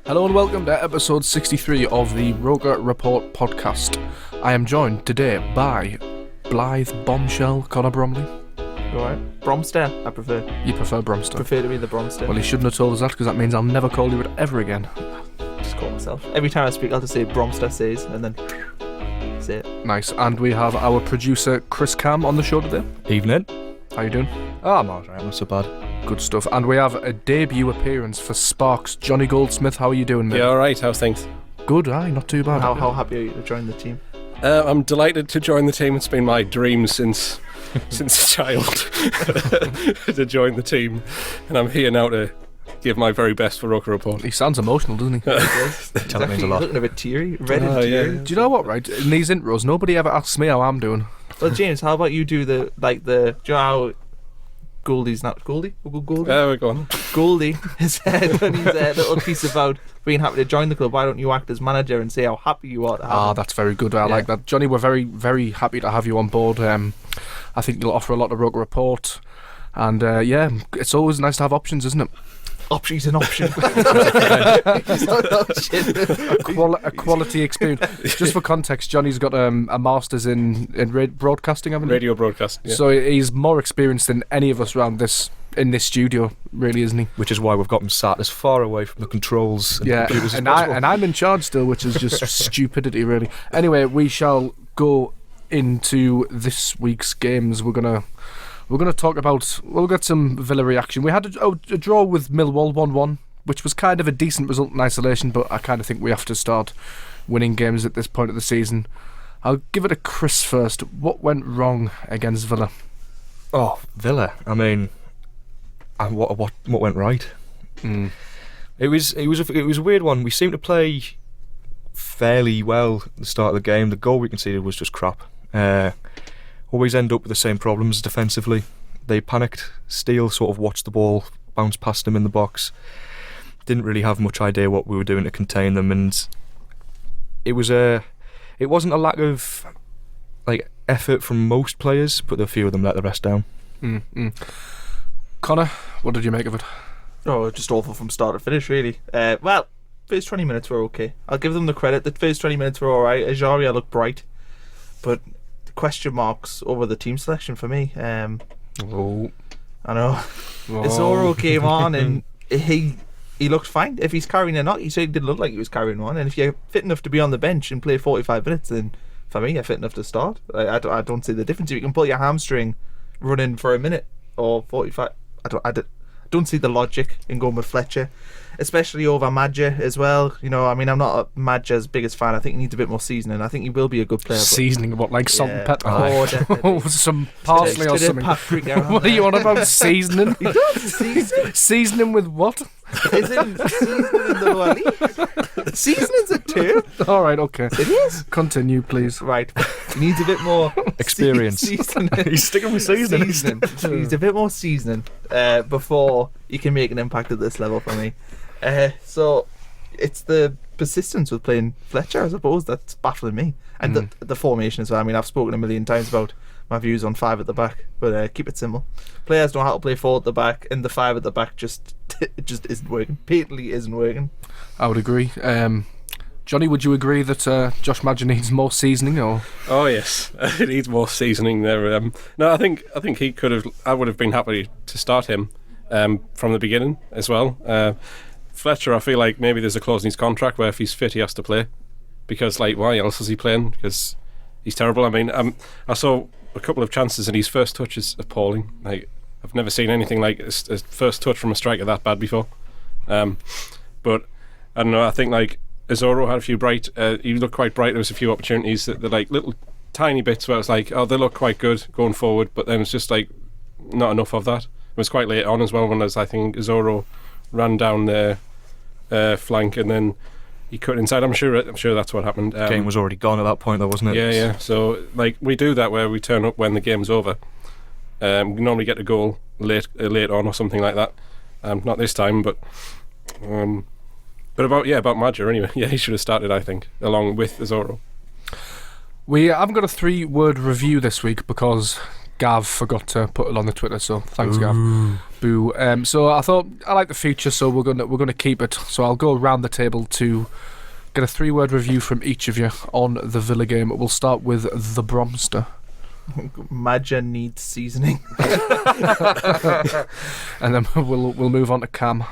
Hello and welcome to episode 63 of the Roker Rapport Podcast. I am joined today by Blythe Bombshell Connor Bromley. Alright. Bromster, I prefer. You prefer Bromster? Prefer to be the Bromster. Well, you shouldn't have told us that because that means I'll never call you it ever again. Just call myself. Every time I speak, I'll just say Bromster says, and then say it. Nice. And we have our producer Chris Cam on the show today. Evening. How you doing? Oh, I'm alright, not so bad. Good stuff. And we have a debut appearance for Sparks. Johnny Goldsmith, how are you doing, mate? Yeah, alright, how's things? Good, aye, not too bad. How happy are you to join the team? I'm delighted to join the team. It's been my dream since a child to join the team, and I'm here now to give my very best for Roker Report. He sounds emotional, doesn't he? That means a lot. Looking a bit teary, red and Oh, yeah. teary. Do you know what, right? In these intros, nobody ever asks me how I'm doing. Well, James, how about you do do you know how Goldie's not Goldie? We'll go Goldie. We're going. Goldie has said on his little piece about being happy to join the club. Why don't you act as manager and say how happy you are to have him? That's very good. I like that. Johnny, we're very, very happy to have you on board. I think you'll offer a lot of Roker Report. And it's always nice to have options, isn't it? Option's an option. It's not an option. A quality experience. Just for context, Johnny's got a master's in broadcasting, haven't you? Radio broadcast. Yeah. So he's more experienced than any of us around in this studio, really, isn't he? Which is why we've got him sat as far away from the controls and computers as possible. And I'm in charge still, which is just stupidity, really. Anyway, we shall go into this week's games. We're gonna talk about. We'll get some Villa reaction. We had a draw with Millwall 1-1, which was kind of a decent result in isolation, but I kind of think we have to start winning games at this point of the season. I'll give it to Chris first. What went wrong against Villa? Oh, Villa. I mean, and what went right? It was a weird one. We seemed to play fairly well at the start of the game. The goal we conceded was just crap. Always end up with the same problems defensively. They panicked. Steele sort of watched the ball bounce past them in the box. Didn't really have much idea what we were doing to contain them, and it wasn't a lack of effort from most players, but a few of them let the rest down. Connor, what did you make of it? Oh, just awful from start to finish, really. First 20 minutes were okay. I'll give them the credit. The first 20 minutes were alright. Ajaria looked bright, but question marks over the team selection for me. I know. Isoro came on and he looked fine. If he's carrying a knock, he certainly didn't look like he was carrying one. And if you're fit enough to be on the bench and play 45 minutes, then for me, you're fit enough to start. I don't see the difference. If you can pull your hamstring running for a minute or 45, I don't see the logic in going with Fletcher, especially over Madja as well. You know, I mean, I'm not Madja's biggest fan. I think he needs a bit more seasoning. I think he will be a good player. Seasoning, what, like salt and pepper? Oh, some parsley or something. What are you on about? Seasoning? He does, Seasoning with what? Isn't seasoning in the lower league? Seasoning's a term. Alright, okay. It is. Continue, please. Right. He needs a bit more Experience. Seasoning. He's sticking with seasoning. He needs a bit more seasoning before you can make an impact at this level for me. So it's the persistence with playing Fletcher, I suppose, that's baffling me. And the formation as well. I mean, I've spoken a million times about my views on 5 at the back, but keep it simple. Players know how to play 4 at the back, and the 5 at the back just isn't working. Patently isn't working. I would agree. Johnny, would you agree that Josh Madja needs more seasoning? Or Oh yes, it needs more seasoning there. No, I think he could have. I would have been happy to start him from the beginning as well. Fletcher, I feel like maybe there's a clause in his contract where if he's fit he has to play, because why else is he playing? Because he's terrible. I mean, I saw a couple of chances and his first touch is appalling. I've never seen anything like a first touch from a striker that bad before. But I don't know, I think Isoro had a few bright, he looked quite bright. There was a few opportunities that little tiny bits where it's they look quite good going forward, but then it's just not enough of that. It was quite late on as well when I think Isoro ran down the flank and then he cut inside. I'm sure that's what happened. Game was already gone at that point though, wasn't it? Yeah. So we do that where we turn up when the game's over. We normally get a goal late on or something like that. Not this time, but about Madja anyway. Yeah, he should have started, I think, along with Isoro. we haven't got a 3-word review this week because Gav forgot to put it on the Twitter, so thanks, Gav. Boo. So I thought I like the feature, so we're gonna keep it. So I'll go around the table to get a 3-word review from each of you on the Villa game. We'll start with the Bromster. Madja needs seasoning. And then we'll move on to Cam.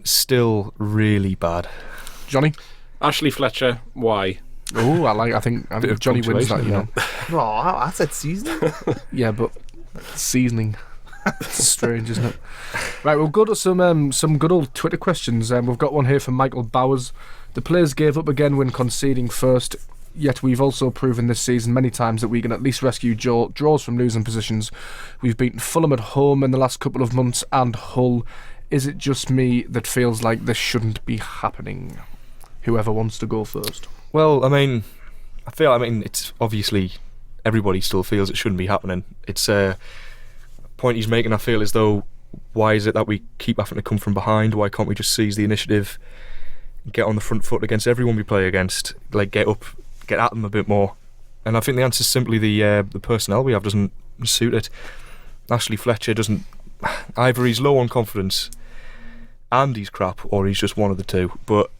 Still really bad. Johnny? Ashley Fletcher, why? Oh, I think Johnny wins that, you know. Oh, I said seasoning. Yeah, but seasoning. It's strange, isn't it? Right, we'll go to some good old Twitter questions. We've got one here from Michael Bowers. The players gave up again when conceding first, yet we've also proven this season many times that we can at least rescue draws from losing positions. We've beaten Fulham at home in the last couple of months and Hull. Is it just me that feels like this shouldn't be happening? Whoever wants to go first. Well, it's obviously everybody still feels it shouldn't be happening. It's a point he's making. I feel as though, why is it that we keep having to come from behind? Why can't we just seize the initiative, get on the front foot against everyone we play against, like get up, get at them a bit more? And I think the answer is simply the personnel we have doesn't suit it. Ashley Fletcher doesn't. Either he's low on confidence and he's crap, or he's just one of the two. But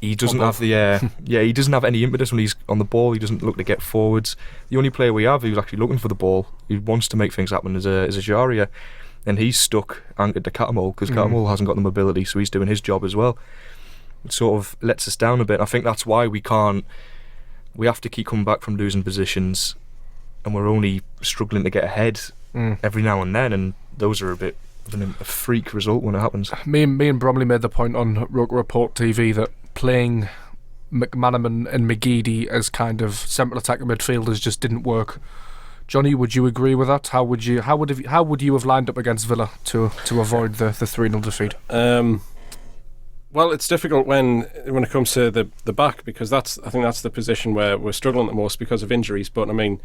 he doesn't have the he doesn't have any impetus when he's on the ball. He doesn't look to get forwards. The only player we have who's actually looking for the ball, who wants to make things happen, is a Jaria, and he's stuck anchored to Catamol because Catamol hasn't got the mobility, so he's doing his job as well. It sort of lets us down a bit. I think that's why we have to keep coming back from losing positions, and we're only struggling to get ahead every now and then, and those are a bit of a freak result when it happens. Me and Bromley made the point on Roker Rapport TV that playing McManaman and McGeady as kind of central attacking midfielders just didn't work. Johnny, would you agree with that? How would you have lined up against Villa to avoid the 3-0 defeat? Well, it's difficult when it comes to the back, because I think that's the position where we're struggling the most because of injuries. But I mean,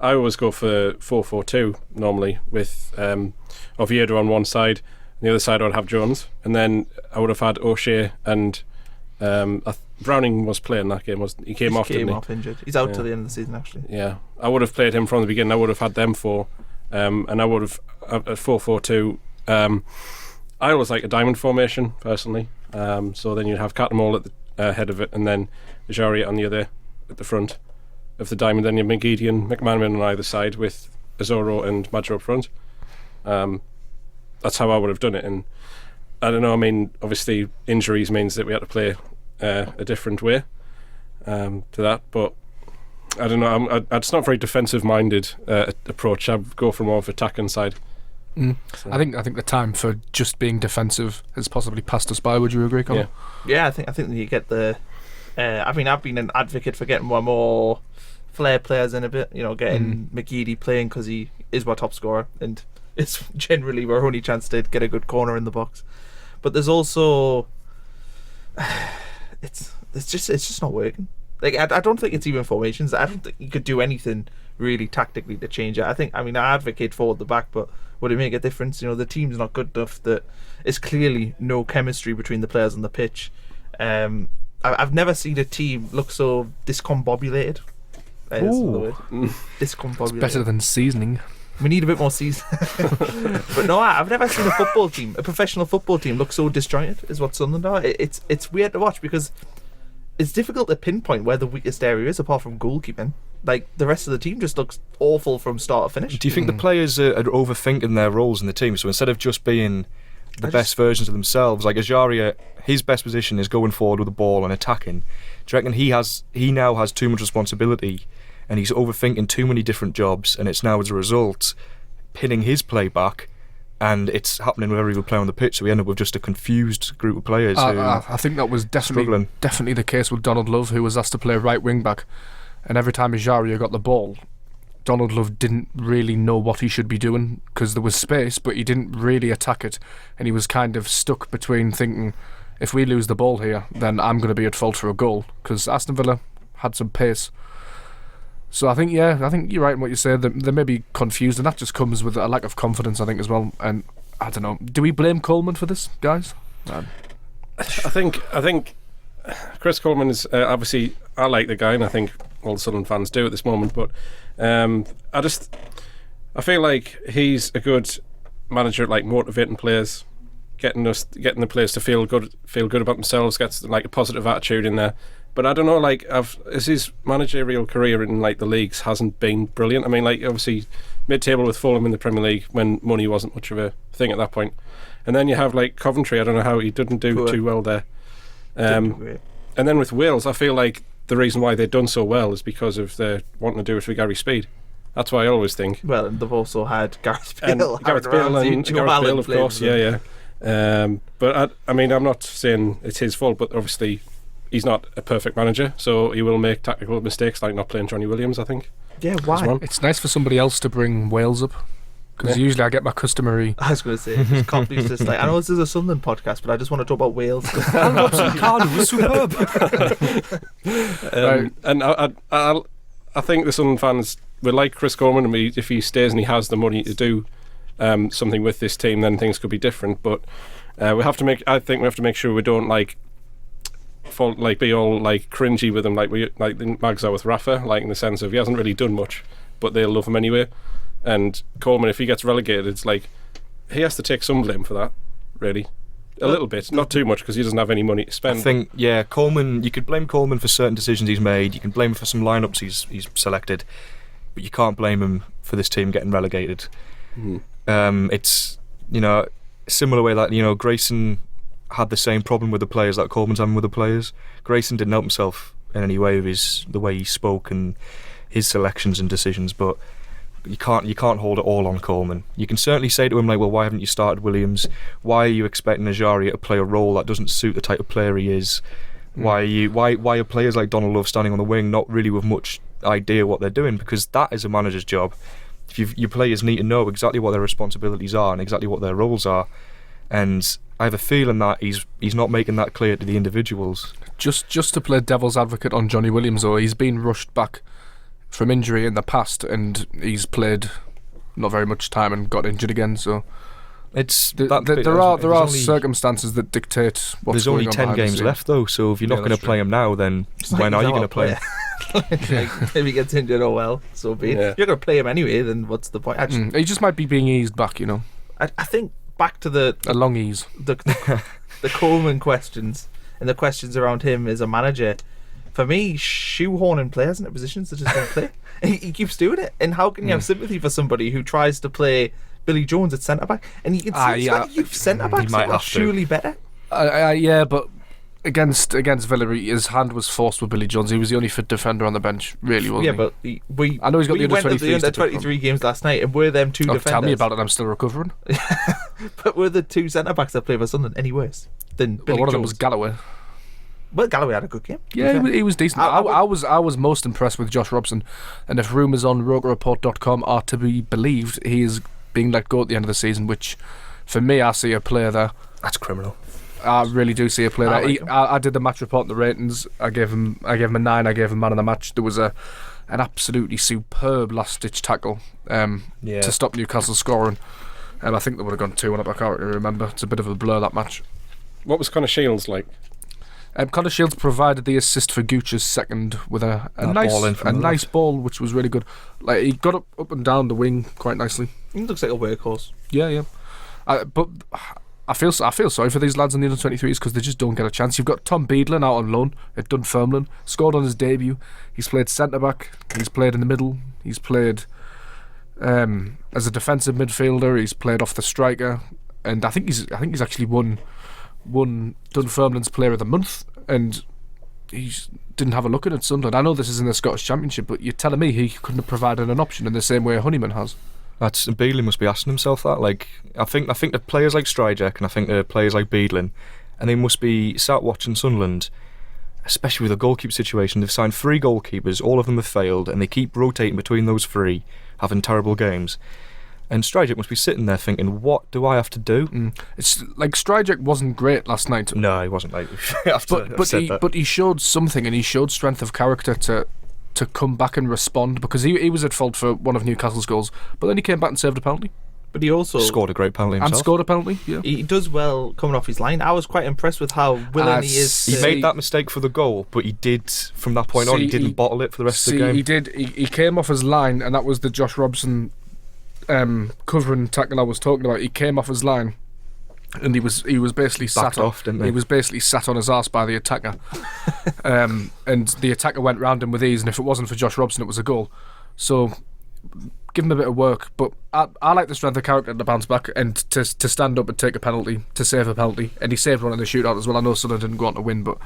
I always go for 4-4-2 normally with Oviedo on one side, and the other side I would have Jones, and then I would have had O'Shea and Browning was playing that game. He came off injured. He's out till the end of the season, actually. Yeah, I would have played him from the beginning. I would have had them four, and I would have at 4-4-2. I always like a diamond formation personally. So then you'd have Catamol at the head of it, and then Jaria on the other at the front of the diamond. Then you have McGeady and McManaman on either side with Azoro and Madjo up front. That's how I would have done it. And I don't know, I mean, obviously injuries means that we had to play a different way to that, but I don't know, it's not a very defensive minded approach. I'd go for more of attacking side. So. I think the time for just being defensive has possibly passed us by. Would you agree, Colin? Yeah, I think you get the I've been an advocate for getting more flair players in a bit, getting McGeady playing because he is our top scorer and it's generally our only chance to get a good corner in the box. But there's also it's just not working. Like I don't think it's even formations. I don't think you could do anything really tactically to change it. I advocate forward the back, but would it make a difference? The team's not good enough. That it's clearly no chemistry between the players on the pitch. I've never seen a team look so discombobulated. That's the word. Discombobulated. It's better than seasoning. We need a bit more season. But no, I've never seen a professional football team look so disjointed as what Sunderland are. It's weird to watch because it's difficult to pinpoint where the weakest area is apart from goalkeeping. Like the rest of the team just looks awful from start to finish. Do you think the players are overthinking their roles in the team? So instead of just being the best versions of themselves, like Ajaria, his best position is going forward with the ball and attacking. Do you reckon he now has too much responsibility and he's overthinking too many different jobs, and it's now as a result pinning his play back, and it's happening with every player on the pitch, so we end up with just a confused group of players. I think that was definitely the case with Donald Love, who was asked to play right wing back, and every time Ajaria got the ball, Donald Love didn't really know what he should be doing because there was space, but he didn't really attack it, and he was kind of stuck between thinking, if we lose the ball here, then I'm going to be at fault for a goal, because Aston Villa had some pace. So I think you're right in what you say. They may be confused, and that just comes with a lack of confidence, I think, as well. And I don't know. Do we blame Coleman for this, guys? I think Chris Coleman is obviously. I like the guy, and I think all the Sunderland fans do at this moment. But I feel like he's a good manager at like motivating players, getting the players to feel good about themselves, gets like a positive attitude in there. But I don't know, like, his managerial career in like the leagues hasn't been brilliant. I mean, like, obviously mid-table with Fulham in the Premier League when money wasn't much of a thing at that point, and then you have like Coventry. I don't know how he didn't do too well there. And then with Wales, I feel like the reason why they've done so well is because of their wanting to do it for Gary Speed. That's what I always think. Well, and they've also had Gareth Bale, and Gareth Bale, of course, yeah. But I mean, I'm not saying it's his fault, but obviously he's not a perfect manager, so he will make tactical mistakes like not playing Johnny Williams, I think. Yeah, why? It's nice for somebody else to bring Wales up, because usually I get my customary... I was going to say, just Copley's just like, I know this is a Sunderland podcast, but I just want to talk about Wales. Cardiff was superb. And I think the Sunderland fans will like Chris Coleman, and if he stays and he has the money to do something with this team, then things could be different. But I think we have to make sure we don't be all like cringy with him, like the Mags are with Rafa, like in the sense of he hasn't really done much, but they'll love him anyway. And Coleman, if he gets relegated, it's like he has to take some blame for that, really. A little bit, not too much, because he doesn't have any money to spend. I think, Coleman, you could blame Coleman for certain decisions he's made, you can blame him for some lineups he's selected, but you can't blame him for this team getting relegated. It's, a similar way that, Grayson had the same problem with the players that Coleman's having with the players. Grayson didn't help himself in any way with the way he spoke and his selections and decisions, but you can't hold it all on Coleman. You can certainly say to him, like, well, why haven't you started Williams? Why are you expecting Ajaria to play a role that doesn't suit the type of player he is? Why are players like Donald Love standing on the wing not really with much idea what they're doing? Because that is a manager's job. If your players need to know exactly what their responsibilities are and exactly what their roles are, and I have a feeling that he's not making that clear to the individuals. Just to play devil's advocate on Johnny Williams, though, he's been rushed back from injury in the past, and he's played not very much time and got injured again. So there are circumstances that dictate what's going on. There's only 10 games left, though. So if you're not going to play him now, then when are you going to play him? If he gets injured, so be it. Yeah. If you're going to play him anyway, then what's the point? He just might be being eased back, I think back to a long ease. The Coleman questions and the questions around him as a manager. For me, shoehorning players into positions that just don't play. He keeps doing it. And how can you have sympathy for somebody who tries to play Billy Jones at centre back? And you can see like you've centre backs that are surely better. But against Villa, his hand was forced with Billy Jones. He was the only fit defender on the bench, really, wasn't he? But I know he's got the under 23 games last night, and were them two defenders. Tell me about it. I'm still recovering. But were the two centre backs that played for Sunderland any worse than Billy Jones? One of them was Galloway. Well, Galloway had a good game. Yeah, he was decent. I was most impressed with Josh Robson, and if rumours on RokerReport.com are to be believed, he is being let go at the end of the season. Which, for me, I see a player there. That's criminal. I really do see a player there. I did the match report and the ratings. I gave him a 9. I gave him man of the match. There was an absolutely superb last ditch tackle to stop Newcastle scoring. I think they would have gone 2-1 up. I can't really remember. It's a bit of a blur, that match. What was Connor Shields like? Connor Shields provided the assist for Gooch's second with a nice ball, which was really good. Like, he got up and down the wing quite nicely. He looks like a workhorse. Yeah. But I feel sorry for these lads in the under-23s because they just don't get a chance. You've got Tom Beadlin out on loan at Dunfermline, scored on his debut. He's played centre-back, he's played in the middle, he's played as a defensive midfielder, he's played off the striker, and I think he's actually won Dunfermline's Player of the Month, and he didn't have a look at it Sunderland. I know this is in the Scottish Championship, but you're telling me he couldn't have provided an option in the same way Honeyman has? Beadlin must be asking himself that. Like, I think the players like Stryjek and I think the players like Beadlin, and they must be sat watching Sunderland, especially with the goalkeeper situation. They've signed 3 goalkeepers, all of them have failed, and they keep rotating between those 3, having terrible games. And Stryjek must be sitting there thinking, what do I have to do? It's like Stryjek wasn't great last night. No, he wasn't. Like, but he showed something, and he showed strength of character to come back and respond, because he was at fault for one of Newcastle's goals, but then he came back and saved a penalty. But he also Scored a great penalty And himself. scored a penalty, yeah. he does well coming off his line. I was quite impressed with how willing he is. He to- made that mistake for the goal, but he did, from that point on, he didn't bottle it for the rest of the game. He did. He came off his line, and that was the Josh Robson covering tackle I was talking about. He came off his line, and he was basically Backed sat off, didn't he? He was basically sat on his arse by the attacker, and the attacker went round him with ease. And if it wasn't for Josh Robson, it was a goal. So give him a bit of work, but I like the strength of character to bounce back and to stand up and take a penalty, to save a penalty, and he saved one in the shootout as well. I know Sunderland didn't go on to win, but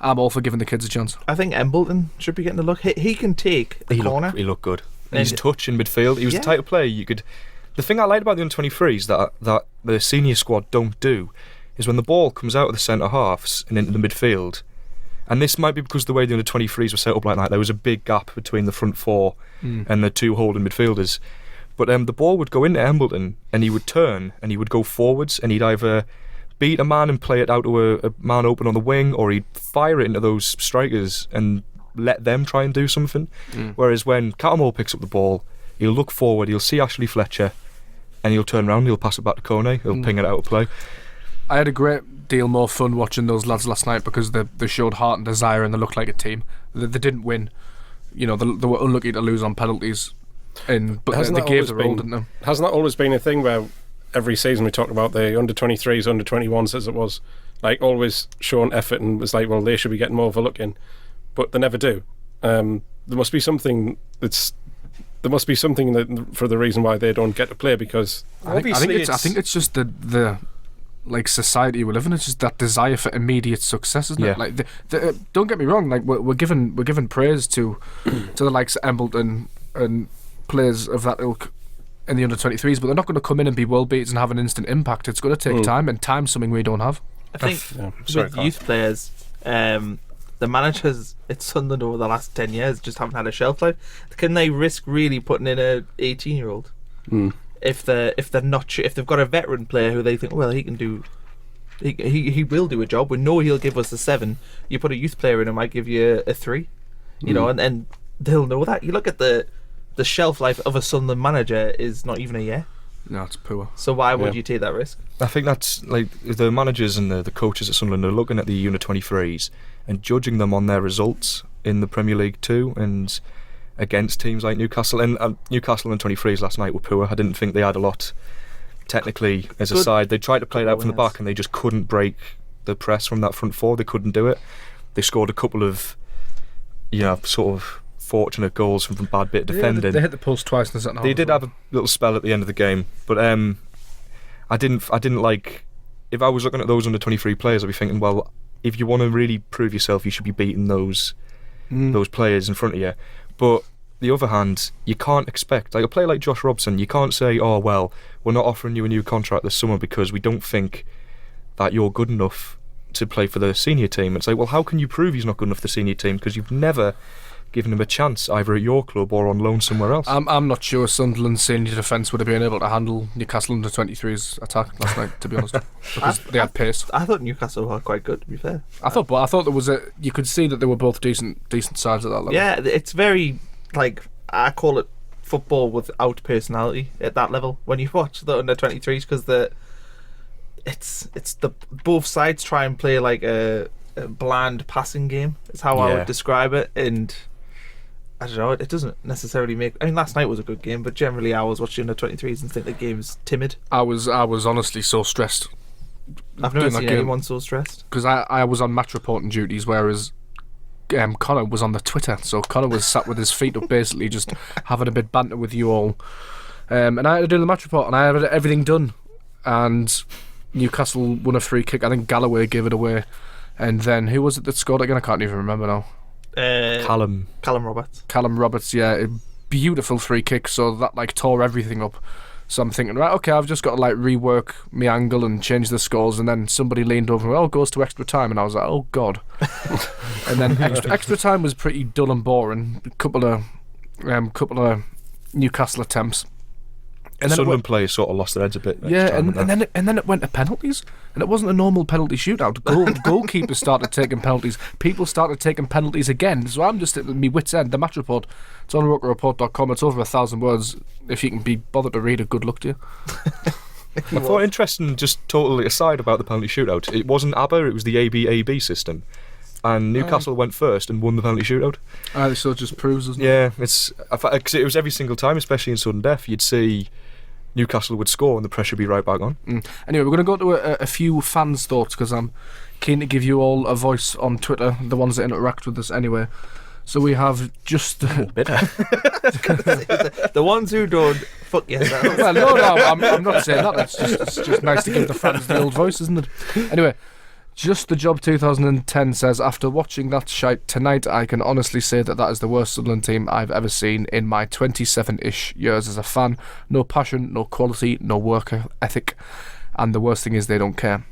I'm all for giving the kids a chance. I think Embleton should be getting a look. He can take a corner. He looked good. And- His touch in midfield, he was Yeah. the type of player you could... The thing I liked about the under-23s that the senior squad don't do is when the ball comes out of the centre halves and into the midfield, and this might be because the way the under-23s were set up like that, there was a big gap between the front four and the two holding midfielders. But the ball would go into Embleton, and he would turn, and he would go forwards, and he'd either beat a man and play it out to a man open on the wing, or he'd fire it into those strikers and let them try and do something. Whereas when Catamore picks up the ball, he'll look forward, he'll see Ashley Fletcher, and he'll turn around, he'll pass it back to Kone, he'll ping it out of play. I had a great deal more fun watching those lads last night because they showed heart and desire, and they looked like a team. They didn't win. You know, they were unlucky to lose on penalties, but Hasn't they that gave always their all, been- didn't they? Hasn't that always been a thing where every season we talk about the under-23s, under-21s as it was, like always showing effort and was like, well, they should be getting more of a look in, but they never do. There must be something that for the reason why they don't get to play, because I think it's just the like society we live in. It's just that desire for immediate success, isn't Yeah. it? Like, don't get me wrong. Like we're giving praise to the likes of Embleton and players of that ilk in the under-23s, but they're not going to come in and be world beaters and have an instant impact. It's going to take time, and time's something we don't have. I think sorry, with Carl. youth players, the managers at Sunderland over the last 10 years just haven't had a shelf life. Can they risk really putting in a 18-year-old if they're not if they've got a veteran player who they think, well, he can do, he will do a job. We know he'll give us a 7. You put a youth player in, it might give you a 3. You know, and they'll know that. You look at the shelf life of a Sunderland manager is not even a year. No, it's poor. So why would Yeah. you take that risk? I think that's like the managers and the coaches at Sunderland are looking at the under-23s and judging them on their results in the Premier League too, and against teams like Newcastle. And Newcastle and 23s last night were poor. I didn't think they had a lot technically as a Good side. They tried to play it out from the winners. back and they just couldn't break the press from that front four. They couldn't do it. They scored a couple of, sort of fortunate goals from bad bit of defending. They hit the post twice in the second half. They as did well. have a little spell at the end of the game, but I didn't like. If I was looking at those under 23 players, I'd be thinking, well, if you want to really prove yourself, you should be beating those players in front of you. But the other hand, you can't expect, like a player like Josh Robson, you can't say, oh well, we're not offering you a new contract this summer because we don't think that you're good enough to play for the senior team. It's like, well, how can you prove he's not good enough for the senior team? Because you've never given him a chance either at your club or on loan somewhere else. I'm not sure Sunderland's senior defence would have been able to handle Newcastle under 23's attack last night, to be honest, because they had pace. I thought Newcastle were quite good, to be fair. I thought there was you could see that they were both decent sides at that level. Yeah, it's very, like, I call it football without personality at that level when you watch the under 23s, because it's the both sides try and play like a bland passing game. Is how I Yeah. would describe it, and I don't know. It doesn't necessarily make. I mean, last night was a good game, but generally I was watching under 23s and think the game's timid. I was honestly so stressed I've never doing that seen game. anyone so stressed. because I was on match reporting duties, whereas Connor was on the Twitter. So Connor was sat with his feet up, basically just having a bit banter with you all. And I had to do the match report, and I had everything done. And Newcastle won a free kick. I think Galloway gave it away. And then who was it that scored again? I can't even remember now. Callum Roberts. Callum Roberts, yeah, a beautiful free kick. So that like tore everything up. So I'm thinking, right, okay, I've just got to like rework my angle and change the scores. And then somebody leaned over and went, oh, goes to extra time, and I was like, oh god. And then extra time was pretty dull and boring. A couple of Newcastle attempts, And then Sunderland players sort of lost their heads a bit. yeah, and then it went to penalties, and it wasn't a normal penalty shootout. Goalkeepers started taking penalties. People started taking penalties again. So I'm just at my wit's end. The match report, it's on rokerreport.com. It's over 1,000 words. If you can be bothered to read it, good luck to you. I thought interesting, just totally aside about the penalty shootout, it wasn't ABBA, it was the ABAB system. And Newcastle went first and won the penalty shootout. So it just proves, doesn't it? Yeah, cause it was every single time, especially in sudden death, you'd see Newcastle would score and the pressure would be right back on. Anyway, we're going to go to a few fans' thoughts because I'm keen to give you all a voice on Twitter, the ones that interact with us anyway. So we have just... The ones who don't, fuck yourself. Well, no, I'm not saying that. It's just nice to give the fans the old voice, isn't it? Anyway, Just the Job 2010 says, after watching that shite tonight, I can honestly say that is the worst Sunderland team I've ever seen in my 27-ish years as a fan. No passion, no quality, no work ethic, and the worst thing is they don't care.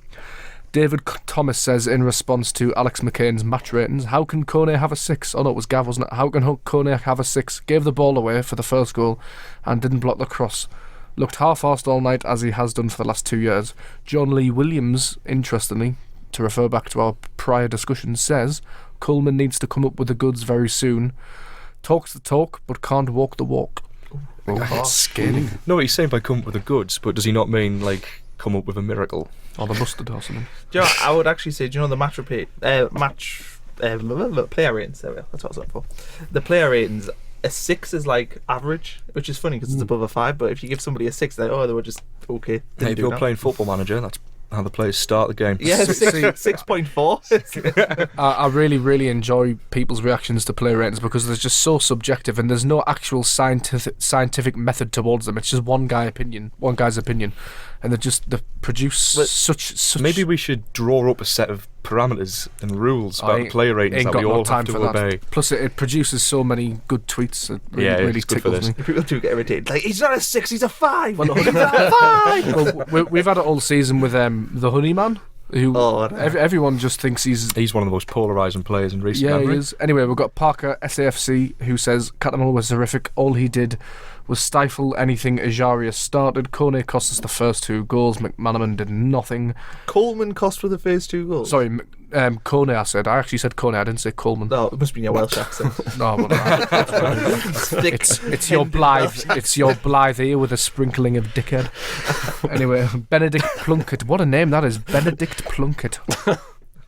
David Thomas says, in response to Alex McCain's match ratings, how can Kone have a 6? Oh no, it was Gav, wasn't it? How can Kone have a 6? Gave the ball away for the first goal and didn't block the cross. Looked half-arsed all night, as he has done for the last 2 years. John Lee Williams, interestingly, to refer back to our prior discussion, says Coleman needs to come up with the goods very soon. Talks the talk, but can't walk the walk. That's scathing. No, he's saying by come up with the goods, but does he not mean, like, come up with a miracle? Or the mustard or something. Do you know, I would actually say, do you know the player ratings? There we go. That's what I was looking for. The player ratings, a 6 is like average, which is funny because it's above a 5. But if you give somebody a 6, they were just okay. Hey, if you're playing Football Manager, that's how the players start the game. Yeah, 6.4. I really, really enjoy people's reactions to player ratings because they're just so subjective and there's no actual scientific method towards them. It's just one guy's opinion, and they produce such. Maybe we should draw up a set of parameters and rules about the player ratings that we all have to obey. Plus, it produces so many good tweets. It really tickles me. People do get irritated. Like, he's not a 6, he's a 5. Well, he's a 5. Well, we've had it all season with the Honeyman, who everyone just thinks he's one of the most polarising players in recent memory. memory. He is. Anyway, we've got Parker SAFC, who says Cattermole was horrific. All he did was stifle anything Ajaria started. Kone cost us the first 2 goals. McManaman did nothing. Coleman cost for the first 2 goals. Sorry, Kone. I actually said Kone. I didn't say Coleman. No, it must be your Welsh accent. No, but it's your Blythe. It's your Blythe ear with a sprinkling of dickhead. Anyway, Benedict Plunkett. What a name that is, Benedict Plunkett.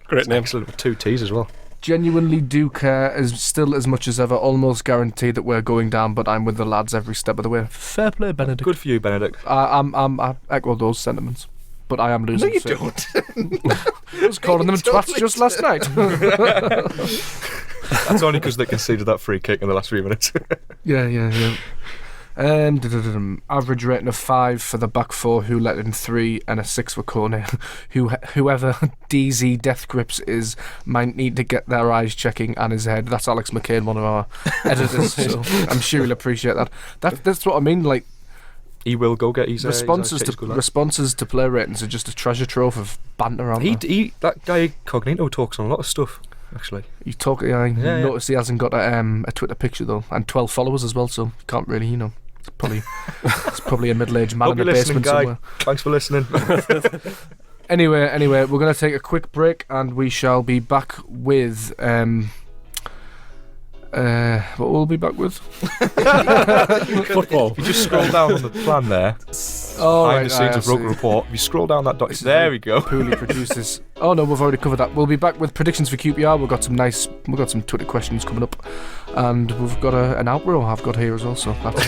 Great name. Excellent, with 2 T's as well. Genuinely do care, is still as much as ever. Almost guaranteed that we're going down, but I'm with the lads every step of the way. Fair play, Benedict. Good for you, Benedict. I echo those sentiments, but I am losing. No, you don't. I was calling them twats just last night. That's only because they conceded that free kick in the last 3 minutes. Yeah. Average rating of 5 for the back 4, who let in 3, and a 6 for Kone. Whoever DZ Death Grips is might need to get their eyes checking and his head. That's Alex McCain, one of our editors, so I'm sure he'll appreciate that. That's what I mean, like, he will go get his responses to player ratings are just a treasure trove of banter around that guy Cognito talks on a lot of stuff, actually. I noticed he hasn't got a Twitter picture though, and 12 followers as well, so can't really, it's probably a middle-aged man in a basement somewhere. Thanks for listening. Anyway, we're going to take a quick break and we shall be back with what will we be back with? Football. If you just scroll down on the plan there, behind the scenes of Roker Report, if you scroll down that dot, there we go. Poorly produces. Oh no, we've already covered that. We'll be back with predictions for QPR. We've got some Twitter questions coming up, and we've got an outro I've got here as well. So that's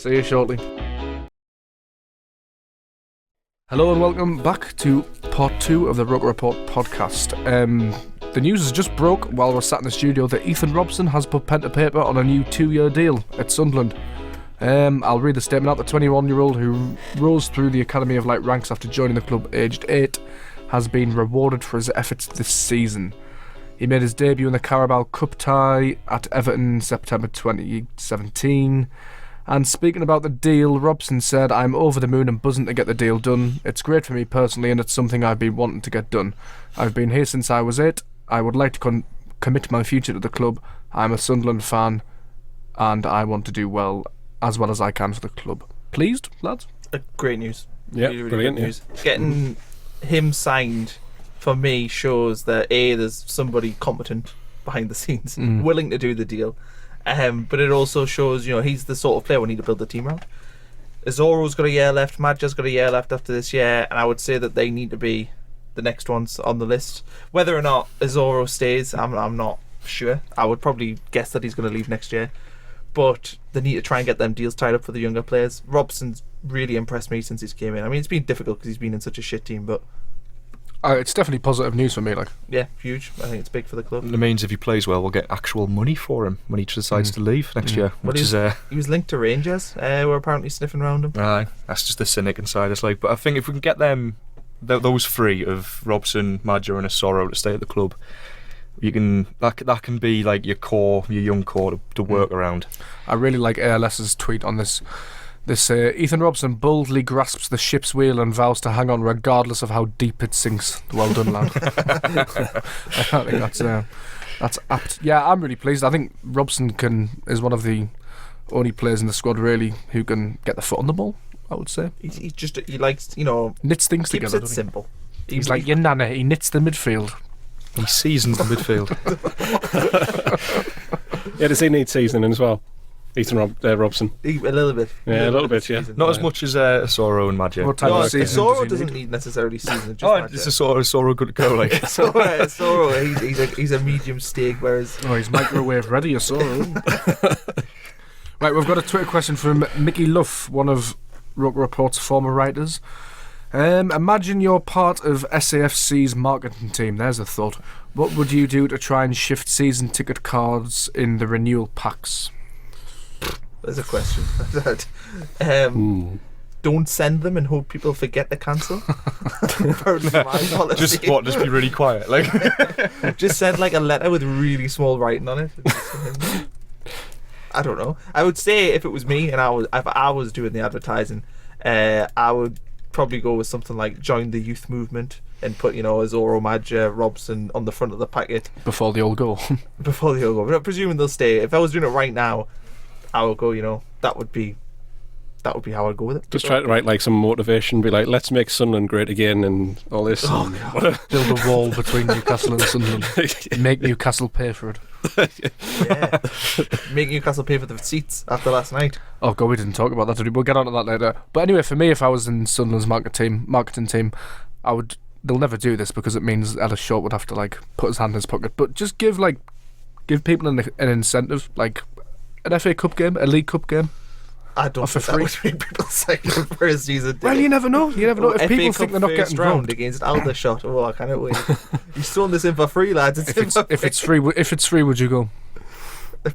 see you shortly. Hello and welcome back to part 2 of the Roker Rapport podcast. The news has just broke while we're sat in the studio that Ethan Robson has put pen to paper on a new 2-year deal at Sunderland. I'll read the statement out. The 21-year-old who rose through the Academy of Light ranks after joining the club aged 8 has been rewarded for his efforts this season. He made his debut in the Carabao Cup tie at Everton in September 2017. And speaking about the deal, Robson said, "I'm over the moon and buzzing to get the deal done. It's great for me personally and it's something I've been wanting to get done. I've been here since I was 8. I would like to commit my future to the club. I'm a Sunderland fan and I want to do well as well as I can for the club. Pleased, lads? Great news. Yeah, Really, really brilliant good news. Getting him signed for me shows that there's somebody competent behind the scenes, willing to do the deal. But it also shows, he's the sort of player we need to build the team around. Azoro's got a year left, Madja's got a year left after this year, and I would say that they need to be the next ones on the list. Whether or not Azoro stays, I'm not sure. I would probably guess that he's going to leave next year. But they need to try and get them deals tied up for the younger players. Robson's really impressed me since he's came in. I mean, it's been difficult because he's been in such a shit team, but It's definitely positive news for me. yeah, huge. I think it's big for the club. It means if he plays well, we'll get actual money for him when he decides to leave next year. Well, Which is he was linked to Rangers. We're apparently sniffing around him. aye, that's just the cynic inside us. But I think if we can get them, those three of Robson, Madja, and Asoro to stay at the club, you can that can be like your young core to work around. I really like ALS's tweet on this. Ethan Robson boldly grasps the ship's wheel and vows to hang on regardless of how deep it sinks. Well done, lad. I think that's apt. Yeah, I'm really pleased. I think Robson is one of the only players in the squad really who can get the foot on the ball, I would say. He likes, knits things keeps together. it simple. He's like your nana. He knits the midfield. He seasons the midfield. Yeah, does he need seasoning as well? Ethan Robson. A little bit. Yeah, a little bit, yeah. Not as much as Asoro and Madja. What type No, of season does Asoro he doesn't need? need necessarily season. Is Asoro good to go? Like, Asoro, he's a medium steak, whereas Oh, he's microwave ready, I saw. Right, we've got a Twitter question from Mickey Luff, one of Roker Rapport's former writers. Imagine you're part of SAFC's marketing team. There's a thought. What would you do to try and shift season ticket cards in the renewal packs? there's a question. Don't send them and hope people forget to cancel. Apparently my policy. just be really quiet. Like, Just send like a letter with really small writing on it. I don't know. I would say if it was me and if I was doing the advertising, I would probably go with something like join the youth movement and put Azoro, Madja, Robson on the front of the packet Before they all go. before they all go. But presuming they'll stay. If I was doing it right now, I would go. That would be how I'd go with it. Just try to write like some motivation, be like, let's make Sunderland great again and all this. Oh, God. Build a wall between Newcastle and Sunderland. Make Newcastle pay for it. Yeah. Make Newcastle pay for the seats after last night. Oh God, we didn't talk about that, did we? We'll get on to that later. But anyway, for me, if I was in Sunderland's marketing team, I would. They'll never do this because it means Ellis Short would have to like put his hand in his pocket. But just give people an incentive, like an FA Cup game, a League Cup game. I don't For think that free. would make people sign up for a season. Well, you never know. You never know if FA people Cup think they're not first getting round round. against Aldershot. Oh, I can't wait. He's throwing this in for free, lads. If it's free, would you go?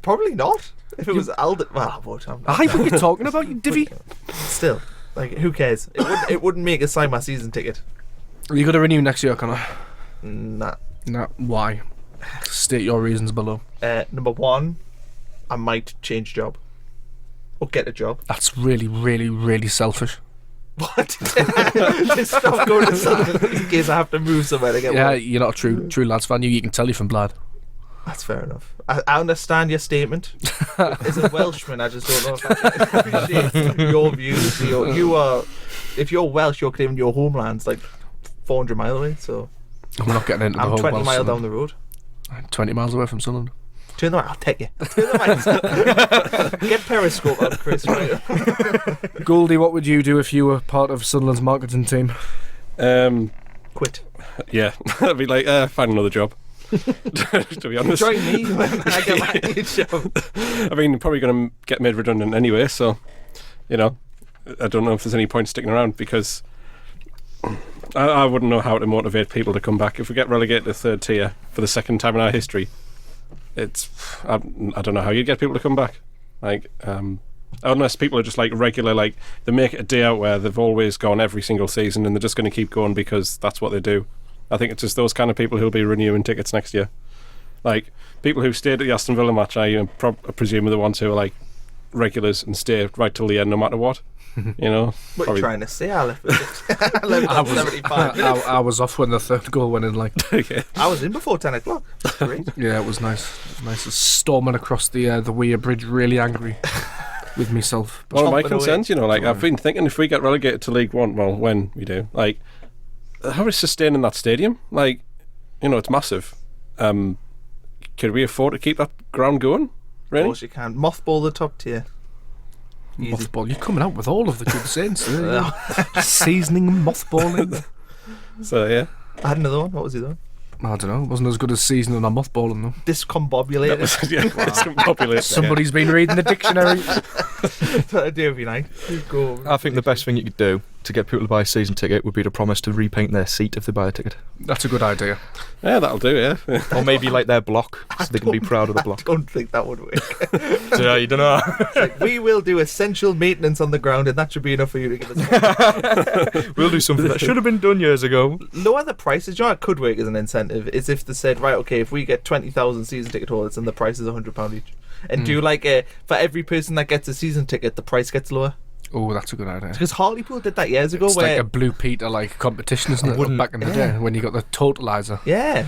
Probably not. If it was Alder, well, I would. What are you talking about, you divvy? Still, like, who cares? It wouldn't make us sign my season ticket. Are you going to renew next year, Connor? Nah. No. Why? State your reasons below. Number one, I might change job or get a job. That's really, really, really selfish. What? Just stop going to Sunderland in case I have to move somewhere to get Yeah, one. you're not a true lads fan. You can tell you from Blad. That's fair enough. I understand your statement. As a Welshman, I just don't know if I can appreciate your views. If you're Welsh, you're claiming your homeland's like 400 miles away. So We're not getting into the I'm whole 20 Welsh miles thing. down the road. 20 miles away from Sunderland. Turn the right, I'll take you. Turn the right. Get Periscope out, Chris. Right? Goldie, what would you do if you were part of Sunderland's marketing team? Quit. Yeah, I'd be like, find another job. To be honest, Join me when I get my new job. I mean, probably going to get made redundant anyway, so I don't know if there's any point sticking around because I wouldn't know how to motivate people to come back if we get relegated to third tier for the second time in our history. I don't know how you get people to come back, like unless people are just like regular, like they make it a day out where they've always gone every single season and they're just going to keep going because that's what they do. I think it's just those kind of people who'll be renewing tickets next year. Like people who stayed at the Aston Villa match, I presume are the ones who are like regulars and stay right till the end no matter what. What are you trying to say? I left at 75 minutes. I was off when the third goal went in. Like, Yeah. I was in before 10 o'clock. Great. yeah, it was nice. It was nice. Storming across the Weir Bridge, really angry. with myself. One of my Chomping concerns, I've been thinking if we get relegated to League One, well, when we do, how is sustaining that stadium? It's massive. Could we afford to keep that ground going? Really? Of course you can. Mothball the top tier. Easy. Mothball. You're coming out with all of the good sense. Seasoning and mothballing. So, yeah. I had another one. What was the other one? I don't know. It wasn't as good as seasoning or mothballing, though. Discombobulated. Discombobulated. Somebody's been reading the dictionary. That's what I do every night. I think the best thing you could do to get people to buy a season ticket would be to promise to repaint their seat if they buy a ticket. That's a good idea. Yeah, that'll do, yeah. Or maybe their block, so they can be proud of the block. I don't think that would work. So, you don't know. We will do essential maintenance on the ground, and that should be enough for you to give us. We'll do something that should have been done years ago. Lower the prices. You know what could work as an incentive is if they said, right, okay, if we get 20,000 season ticket holders and the price is £100 each, and do for every person that gets a season ticket, the price gets lower. Oh, that's a good idea. Because Hartlepool did that years ago. It's where like a Blue Peter competition, isn't it? Back in the day when you got the totalizer. Yeah,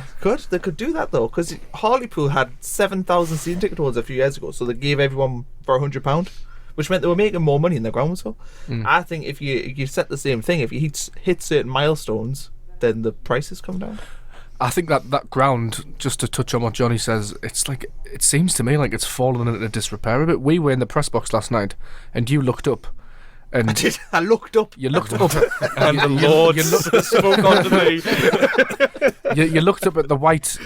they could do that though, because Hartlepool had 7,000 season ticket holders a few years ago, so they gave everyone for £100, which meant they were making more money in the ground. So I think if you set the same thing, if you hit certain milestones, then the prices come down. I think that ground, just to touch on what Johnny says, it seems to me like it's fallen into disrepair a bit. We were in the press box last night, and you looked up. And I did. I looked up. You looked up, and the Lord spoke onto me. You looked up at the white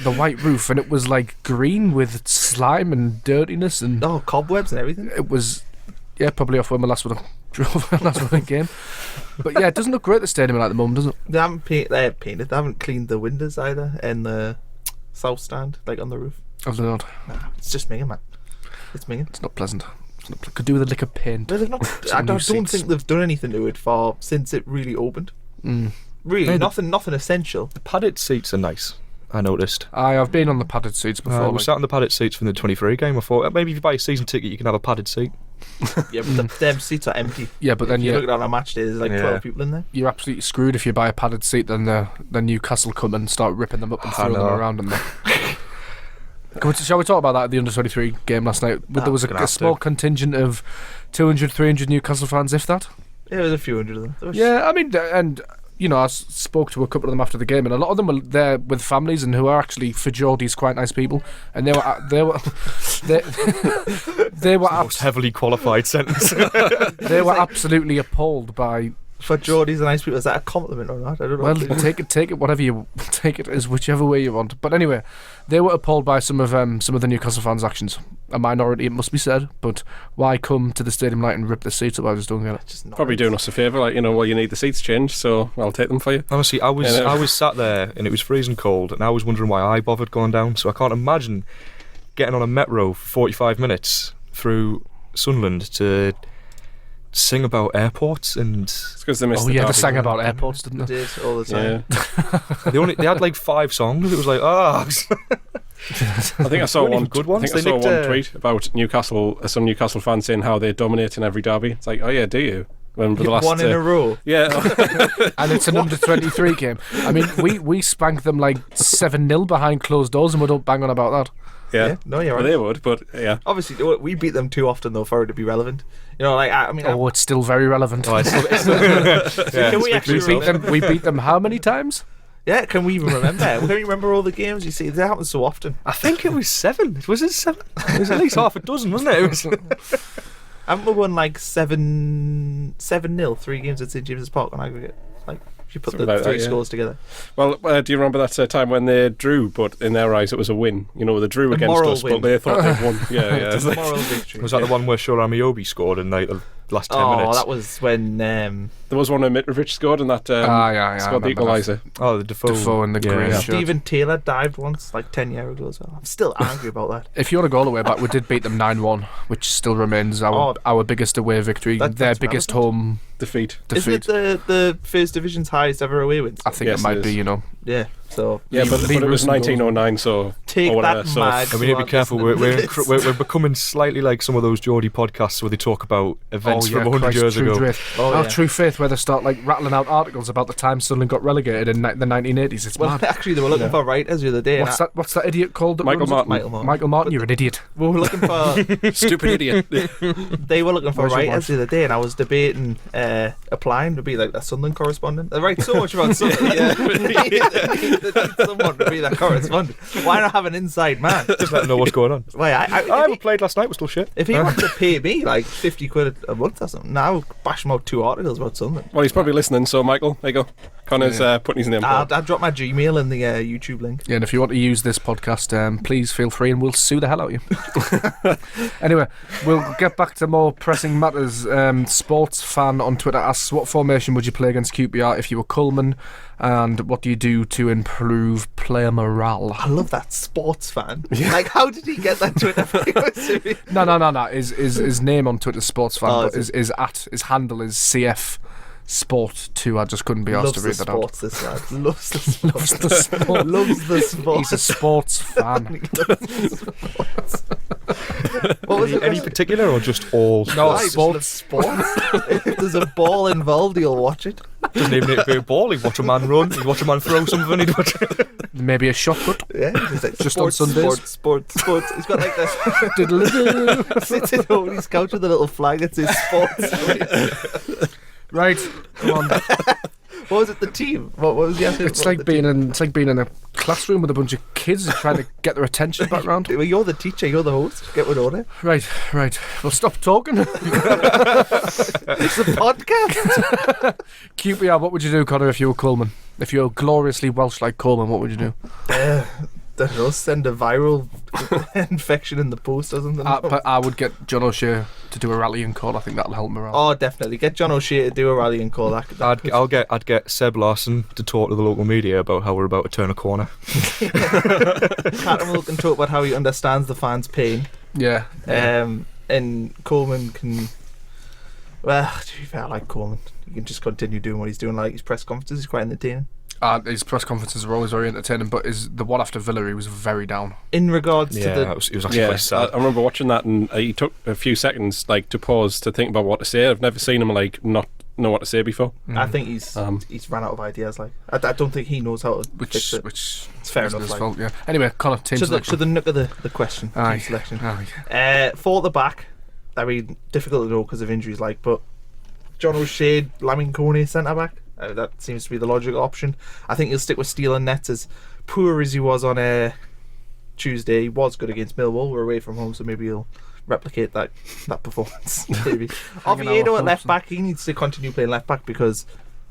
roof, and it was like green with slime and dirtiness and cobwebs and everything. It was, probably off when my last one game. But yeah, it doesn't look great, the stadium at the moment, does it? They haven't painted. They haven't cleaned the windows either in the south stand, like on the roof. Oh, they're not. Nah, it's just minging, man. It's minging. It's not pleasant. Could do with a lick of paint. But I don't think they've done anything to it since it really opened. Really, nothing essential. The padded seats are nice, I noticed. I've been on the padded seats before. We sat on the padded seats from the 23 game. I thought maybe if you buy a season ticket, you can have a padded seat. Yeah, but them seats are empty. Yeah, but then you look at on a match day, there's 12 people in there. You're absolutely screwed if you buy a padded seat. Then the Newcastle come and start ripping them up and throwing them around in there. Shall we talk about that at the under-23 game last night? There was a small contingent of 200, 300 Newcastle fans, if that. Yeah, there was a few hundred of them. Yeah, I mean, and I spoke to a couple of them after the game, and a lot of them were there with families and who are actually, for Geordies, quite nice people, and they were most heavily qualified sentence. They were absolutely appalled by. For Geordies and nice people, is that a compliment or not? I don't know. Well, take it whatever you take it as, whichever way you want. But anyway, they were appalled by some of the Newcastle fans' actions. A minority, it must be said. But why come to the stadium night and rip the seats up? I just don't get it. Probably doing us a favour, you need the seats changed, so I'll take them for you. Honestly, I was sat there and it was freezing cold, and I was wondering why I bothered going down. So I can't imagine getting on a metro for 45 minutes through Sunderland to sing about airports and. It's because they missed they sang about airports, didn't they? They did all the time. Yeah. they had like 5 songs. It was like, I think I saw one good one. I think I saw one tweet about Newcastle. Some Newcastle fans saying how they dominate in every derby. It's like, oh yeah, do you? Remember the last one in a row. Yeah. And it's an under-23 game. I mean, we spanked them like 7-0 behind closed doors, and we don't bang on about that. Yeah. No, you're right. Well, they would, but yeah. Obviously, we beat them too often though for it to be relevant. It's still very relevant. Can we beat them how many times? Yeah, can we even remember? Can we remember all the games? You see, that happens so often. I think it was 7. Was it 7? It was at least half a dozen, wasn't it? Haven't we won like 7-0 3 games at St James's Park on aggregate? Like, if you put something the like 3 scores together. Well, do you remember that time when they drew, but in their eyes it was a win? They drew against us, but they thought they'd won. Yeah. It's a moral victory. Was that the one where Shola Amiobi scored in like the last 10 minutes? Oh, that was when there was one when Mitrovic scored and that scored the equaliser. Oh, the Defoe and the green shirt. Stephen Taylor dived once, like 10 years ago as well. I'm still angry about that. If you want to go all the way back, we did beat them 9-1, which still remains our biggest away victory. Their biggest home defeat. Is it the First Division's highest ever away wins? I think Yes, it might it be, is. you know. Yeah. So Yeah, but it was 1909, so take or whatever. that, So mad. And we need to be careful. Listening to We're becoming slightly like some of those Geordie podcasts where they talk about events from 100 years True ago. Faith. Oh, yeah. True Faith, where they start like rattling out articles about the time Sunderland got relegated in the 1980s. It's Well, mad. actually, they were looking for writers the other day. What's that idiot called? That Michael runs it? Martin. Michael Martin. You're an idiot. We were looking for. stupid idiot. They were looking for Where's your writers wife? the other day, and I was debating applying to be like a Sunderland correspondent. They write so much about Sunderland. Yeah. They need someone to be that correspondent. Why not have an inside man? Just let them know what's going on. Why? We played last night. We're still shit. If he wanted to pay me like 50 quid a month or something, now bash him out 2 articles about Sunderland. Well, he's probably listening. So Michael, there you go. Connor's putting his name. I'll forward. drop my Gmail in the YouTube link. Yeah, and if you want to use this podcast, please feel free and we'll sue the hell out of you. Anyway, we'll get back to more pressing matters. Sports fan on Twitter asks, what formation would you play against QPR if you were Coleman? And what do you do to improve player morale? I love that sports fan. Like, how did he get that Twitter? No. His name on Twitter is sports fan, Oh, but is his handle is CF Sport 2. I just couldn't be asked Loves to the read that out. sports, this lad. Loves the sports. Loves the sport. Loves the sports. He's a sports fan. What was it? Any particular or just all? No, Why? Just loves sports. If there's a ball involved, he'll watch it. Doesn't even need to be a ball. He'd watch a man run. He'd watch a man throw something. He'd watch. Maybe a shot put. Yeah, he's like, Just on sports, Sundays. Sports. He's got like this. Diddle-a-doo. Sits at home on his couch with a little flag that says sports. Right, come on. What was it? The team? What was the answer? It's like being in a classroom with a bunch of kids and trying to get their attention back round. Well, you're the teacher. You're the host. Get with order. Right. Well, stop talking. It's a podcast. QPR, what would you do, Connor, if you were Coleman? If you're gloriously Welsh like Coleman, what would you do? Don't know, send a viral infection in the post or something. But I would get John O'Shea to do a rallying call. I think that'll help morale. Oh, definitely. Get John O'Shea to do a rallying call. I'd get Seb Larson to talk to the local media about how we're about to turn a corner. Cattermole can talk about how he understands the fans' pain. Yeah. And Coleman can. Well, to be fair, I like Coleman. He can just continue doing what he's doing. Like his press conferences, he's quite entertaining. His press conferences are always very entertaining, but the one after Villa, he was very down. In regards to the. It was actually quite sad. I remember watching that, and he took a few seconds to pause to think about what to say. I've never seen him not know what to say before. I think he's ran out of ideas. Like I don't think he knows how to fix it. Which it's fair isn't enough. his Like. fault, yeah. Anyway, Connor, team So selection. the nook of the question. Aye. Team selection. Aye. For the back, I mean, difficult to know because of injuries. But John O'Shea, Lamin Kone, centre back. That seems to be the logical option. I think he'll stick with Steele and Nets. As poor as he was on Tuesday, he was good against Millwall. We're away from home, so maybe he'll replicate that Oviedo at left back. He needs to continue playing left back because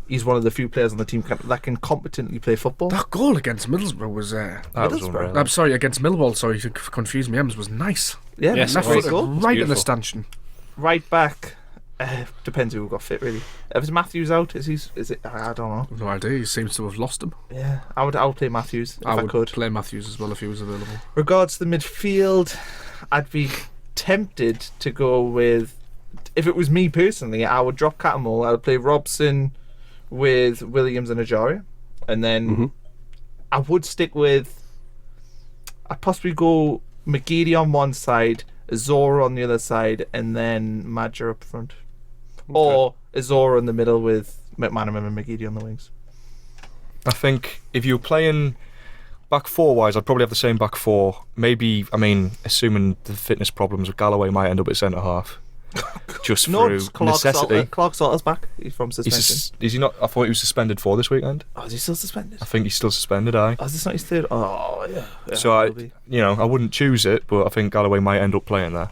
he's one of the few players on the team that can competently play football. That goal against Middlesbrough was. That was unreal. I'm sorry, against Millwall. Sorry to confuse me. Ems was nice. Yeah, Yes, Left it was. foot goal. right in the Beautiful. stanchion. Right back. Depends who we've got fit, really. If it's Matthews out, is it? I don't know. No idea. He seems to have lost him. Yeah, I would play Matthews if I would could. play Matthews as well if he was available. Regards to the midfield, I'd be tempted to go with. If it was me personally, I would drop Cattermole. I would play Robson with Williams and Ajaria, and then I would stick with. I'd possibly go McGeady on one side, Azora on the other side, and then Madger up front. Or Azora in the middle with McManaman and McGeady on the wings. I think if you were playing back four wise, I'd probably have the same back four. Maybe, assuming the fitness problems with Galloway might end up at centre half. Just through necessity. Clark Salter's back. He's from suspension. Is he not? I thought he was suspended for this weekend. Oh, is he still suspended? I think he's still suspended, aye. Oh, is this not his third? Oh, yeah. So I wouldn't choose it, but I think Galloway might end up playing there.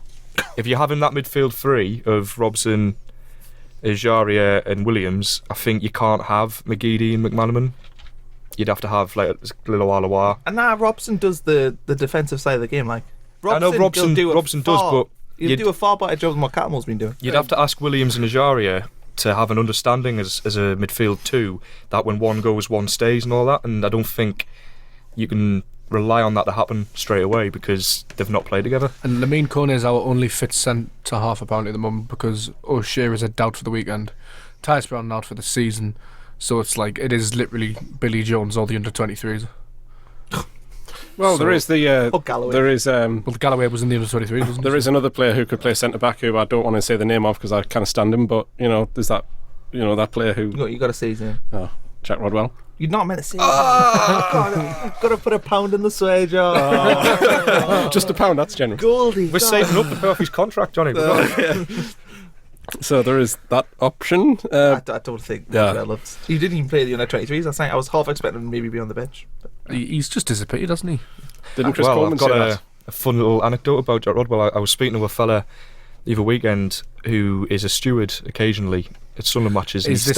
If you're having that midfield three of Robson, Ajaria and Williams, I think you can't have McGeady and McManaman. You'd have to have like Liloa. And now Robson does the defensive side of the game. Like I know Robson does, but he'll do a far better job than what Cattermole's been doing. You'd have to ask Williams and Ajaria to have an understanding as a midfield two that when one goes, one stays and all that. And I don't think you can rely on that to happen straight away because they've not played together. And Lamine Kone is our only fit centre half apparently at the moment because O'Shea is a doubt for the weekend. Tyus Brown out for the season, so it's like it is literally Billy Jones or the under-23s. Well, there is the Galloway. there is Well, Galloway was in the under-23s, wasn't he? there is another player who could play centre back who I don't want to say the name of because I kind of stand him, but there's that that player who You got to say his name. Jack Rodwell. You're not meant to say that. Got to put a pound in the swear jar. Just £1, that's generous. Goldie. We're saving up to pay off his contract, Johnny. So there is that option. I don't think Yeah. he didn't even play the under-23s last night. I was half expecting him to maybe be on the bench. He's just disappeared, hasn't he? Didn't Chris Well, Coleman I've got say that? a fun little anecdote about Jack Rodwell. I was speaking to a fella the other weekend who is a steward occasionally at Sunderland matches. Is this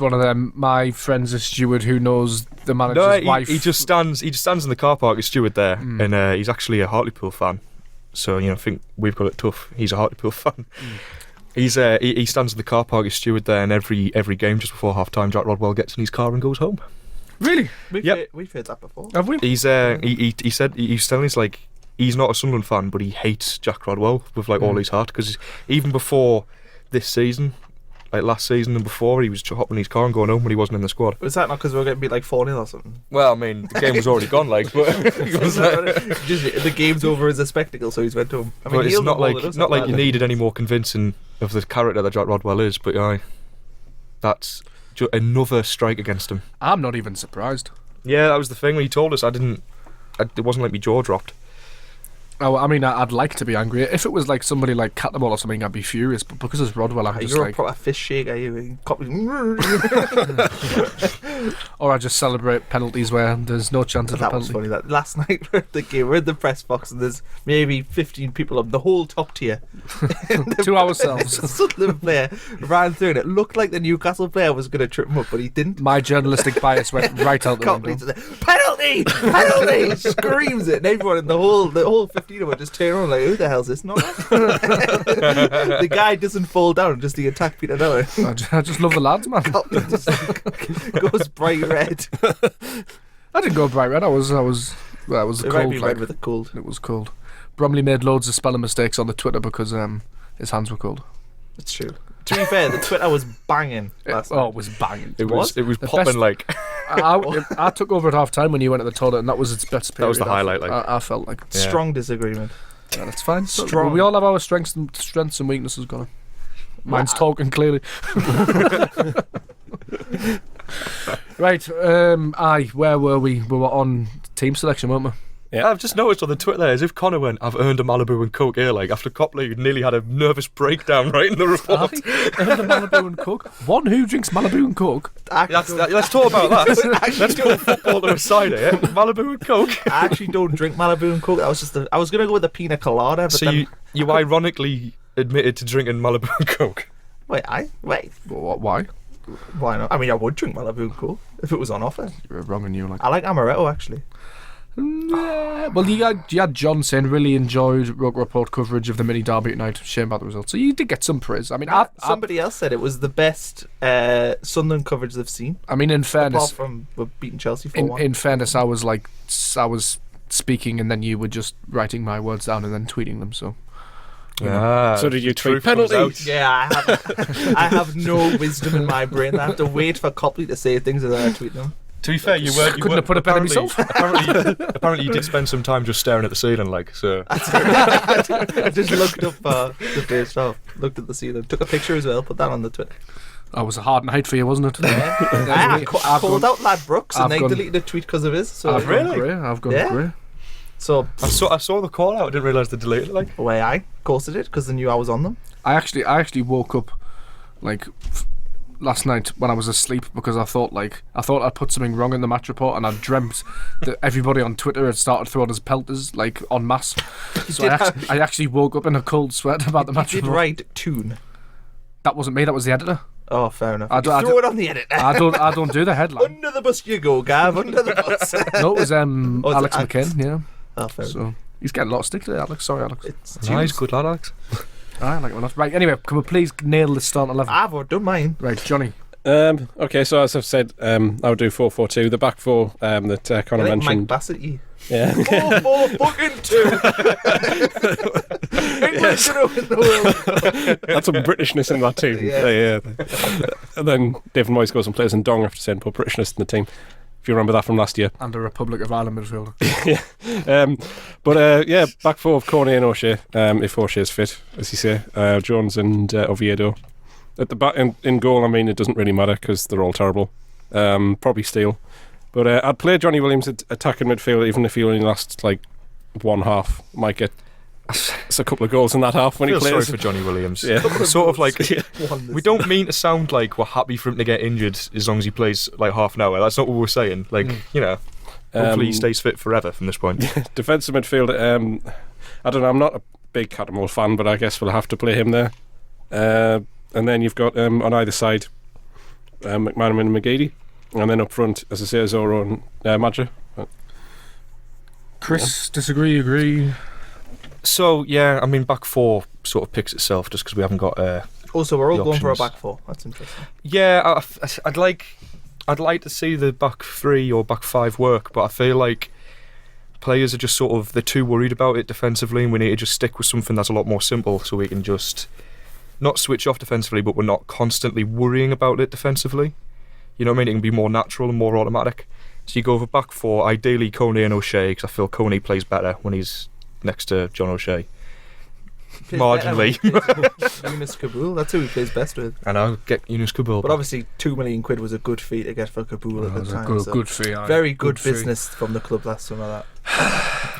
one of them? My friend's a steward who knows the manager's wife. he just stands in the car park as steward there, and he's actually a Hartlepool fan. So I think we've got it tough. He's a Hartlepool fan. He stands in the car park as steward there, and every game just before half time, Jack Rodwell gets in his car and goes home. Really? We've heard that before. Have we? He said he's telling us like he's not a Sunderland fan, but he hates Jack Rodwell with like all his heart, because even before this season, like last season and before, he was hopping in his car and going home when he wasn't in the squad. Was that not because we were getting beat like 4-0 or something? Well, I mean, the game was already gone, like, but Just the game's over as a spectacle, so he's went home. I mean, but it's not like you need. needed any more convincing of the character that Jack Rodwell is. But that's another strike against him. I'm not even surprised. Yeah, that was the thing when he told us. It wasn't like my jaw dropped. Oh, I mean, I'd like to be angry. If it was like somebody like Cattermole or something, I'd be furious. But because it's Rodwell, I'm just You're like... a proper fish shaker, you. Or I just celebrate penalties where there's no chance of a That was penalty. funny. That last night we're at the game, we're in the press box, and there's maybe 15 people up, the whole top tier. To ourselves. The Sunderland player ran through, and it looked like the Newcastle player was going to trip him up, but he didn't. My journalistic bias went right out the Can't window. believe it. Penalty! Penalty! Screams it, and everyone in the whole 15 of them just turn around like, who the hell's this? Not the guy doesn't fall down, just the attack Peter Noah. I just love the lads, man. Just goes bright red. I didn't go bright red. I was It cold. might be Like, red with a cold. it was cold. Bromley made loads of spelling mistakes on the Twitter because his hands were cold. It's true. To be fair, the Twitter was banging last night. It was banging. It was The popping best- like. I took over at half time when you went to the toilet, and that was its best period. That was the highlight, like. I felt like Yeah. Strong disagreement. that's fine. Strong. We all have our strengths and weaknesses, Connor. Mine's talking clearly. Right. Where were we? We were on team selection, weren't we? Yeah. I've just noticed on the Twitter there, as if Connor went, I've earned a Malibu and Coke here, like after Copley nearly had a nervous breakdown right in the report. The Malibu and Coke. One who drinks Malibu and Coke. Let's talk about that. Let's go football to a side here. Malibu and Coke. I actually don't drink Malibu and Coke. I was going to go with the pina colada, but So then... you ironically admitted to drinking Malibu and Coke. Wait. Why? Why not? I mean, I would drink Malibu and Coke if it was on offer. You were wrong, and you were like. I like amaretto, actually. Well, you had John saying really enjoyed Roker Rapport coverage of the mini derby tonight. Shame about the result. So you did get some praise. I mean, Somebody else said it was the best Sunderland coverage they've seen. I mean, in fairness, Apart from we're beating Chelsea 4-1. in fairness, I was speaking, and then you were just writing my words down and then tweeting them. So So did you tweet truth comes penalties? out. Yeah, I have no wisdom in my brain. I have to wait for Copley to say things and then I tweet them. To be fair, you Couldn't have put it better myself. Apparently, you did spend some time just staring at the ceiling, like so. I just looked up the first half, looked at the ceiling, took a picture as well, put that on the Twitter. that was a hard night for you, wasn't it? I called out Lad Brooks and I've they gone- deleted a tweet because of his. So I've gone grey. I've gone Yeah. grey. So I saw the call out. I didn't realise they deleted it. Like, away I posted it because they knew I was on them. I actually woke up like last night when I was asleep because I thought I'd put something wrong in the match report, and I dreamt that everybody on Twitter had started throwing us pelters like en masse. So I actually woke up in a cold sweat about the match Did report. write tune. That wasn't me. That was the editor. Oh, fair enough. I Throw it on the edit. I don't do the headline. Under the bus you go, Gav. Under the bus. No, it was Oh, is Alex it McCain. Yeah. Oh, fair enough. So he's getting a lot of stick today, Alex. Sorry, Alex. It's nice, tunes. good lad, Alex. I like it or not. Right. Anyway, can we please nail the start 11? I've done mine. Right, Johnny. Okay, so as I've said, I would do 4-4-2. The back four that Connor Like mentioned. Mike Bassett, you. Yeah. 4-4-2. England's gonna win the world. That's some Britishness in that team. Yeah. And then David Moyes goes and plays in Dong after saying put Britishness in the team. If you remember that from last year. And a Republic of Ireland midfielder. Back four of Corney and O'Shea, if O'Shea's fit, as you say. Jones and Oviedo. At the back in goal, I mean, it doesn't really matter because they're all terrible. Probably Steele. But I'd play Johnny Williams at attacking midfield, even if he only lasts like one half. Might get a couple of goals in that half when he I feel plays. sorry for Johnny Williams. Yeah. Sort of like, we don't mean to sound like we're happy for him to get injured as long as he plays like half an hour. That's not what we're saying. Like, hopefully he stays fit forever from this point. Defensive midfield, I don't know, I'm not a big Cattermole fan, but I guess we'll have to play him there. And then you've got on either side McManaman and McGeady. And then up front, as I say, Zoro and Madja. Chris, disagree, agree? So, yeah, I mean, back four sort of picks itself just because we haven't got Also, we're all the going for a options. back four. That's interesting. Yeah, I'd like to see the back three or back five work, but I feel like players are just sort of, they're too worried about it defensively, and we need to just stick with something that's a lot more simple so we can just not switch off defensively, but we're not constantly worrying about it defensively. You know what I mean? It can be more natural and more automatic. So you go over back four, ideally Coney and O'Shea, because I feel Coney plays better when he's next to John O'Shea. Marginally. Yunus Kabul, that's who he plays best with. And I'll get Yunus Kabul. But obviously, £2 million was a good fee to get for Kabul at the time. Good fee. Aye. Very good fee. business from the club last summer. That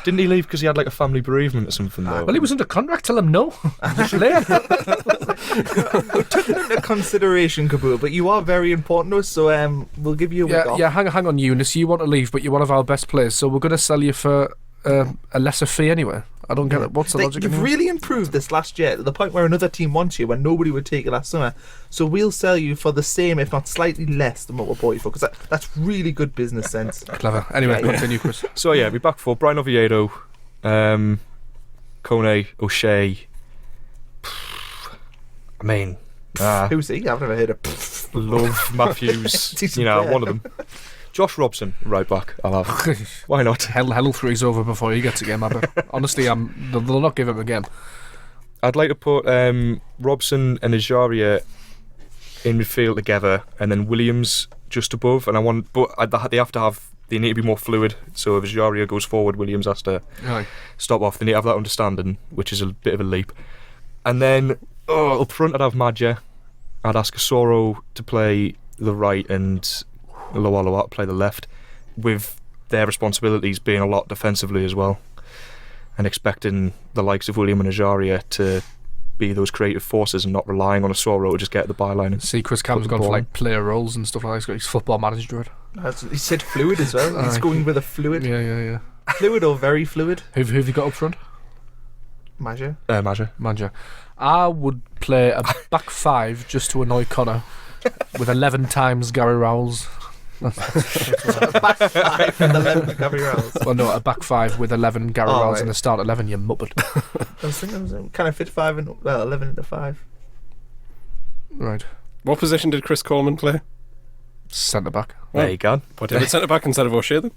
Didn't he leave because he had like a family bereavement or something though? Well, he was under contract. Tell him no. we took it into consideration, Kabul, but you are very important to us, so we'll give you a week off. Yeah. Hang on, Eunice. You want to leave, but you're one of our best players, so we're going to sell you for a lesser fee anyway. I don't get it. What's the logic? You've really improved this last year to the point where another team wants you when nobody would take it last summer. So we'll sell you for the same, if not slightly less than what we bought you for, because that's really good business sense. Clever. Anyway, continue, Chris. So yeah, we back four. Brian Oviedo, Kone, O'Shea. I mean, Who's he? I've never heard of. Love Matthews. Decent You know, player. one of them. Josh Robson, right back. I'll have. Why not? Hell three's over before he gets a game, Abba. Honestly, they'll not give him a game. I'd like to put Robson and Ajaria in midfield together, and then Williams just above. And they need to be more fluid. So if Ajaria goes forward, Williams has to Aye. stop off. They need to have that understanding, which is a bit of a leap. And then up front, I'd have Madja. I'd ask Asoro to play the right and Loa to play the left, with their responsibilities being a lot defensively as well, and expecting the likes of William and Ajaria to be those creative forces and not relying on Asoro to just get the byline. And See, Chris Cam's put the gone for ball like player roles and stuff like that. He's got his football manager. He said fluid as well. He's Aye. going with a fluid. Yeah. Fluid or very fluid? Who've you got up front? Madja. Madja. Manager. I would play a back five just to annoy Connor with 11 times Gary Rowles. Back five and 11 Gary Rowles. Well, no, a back five with 11 Gary Rowles right. in the start 11, you muppet. I was thinking, can I fit 11 into 5? Right. What position did Chris Coleman play? Centre back. There you go. Put him at centre back instead of O'Shea then?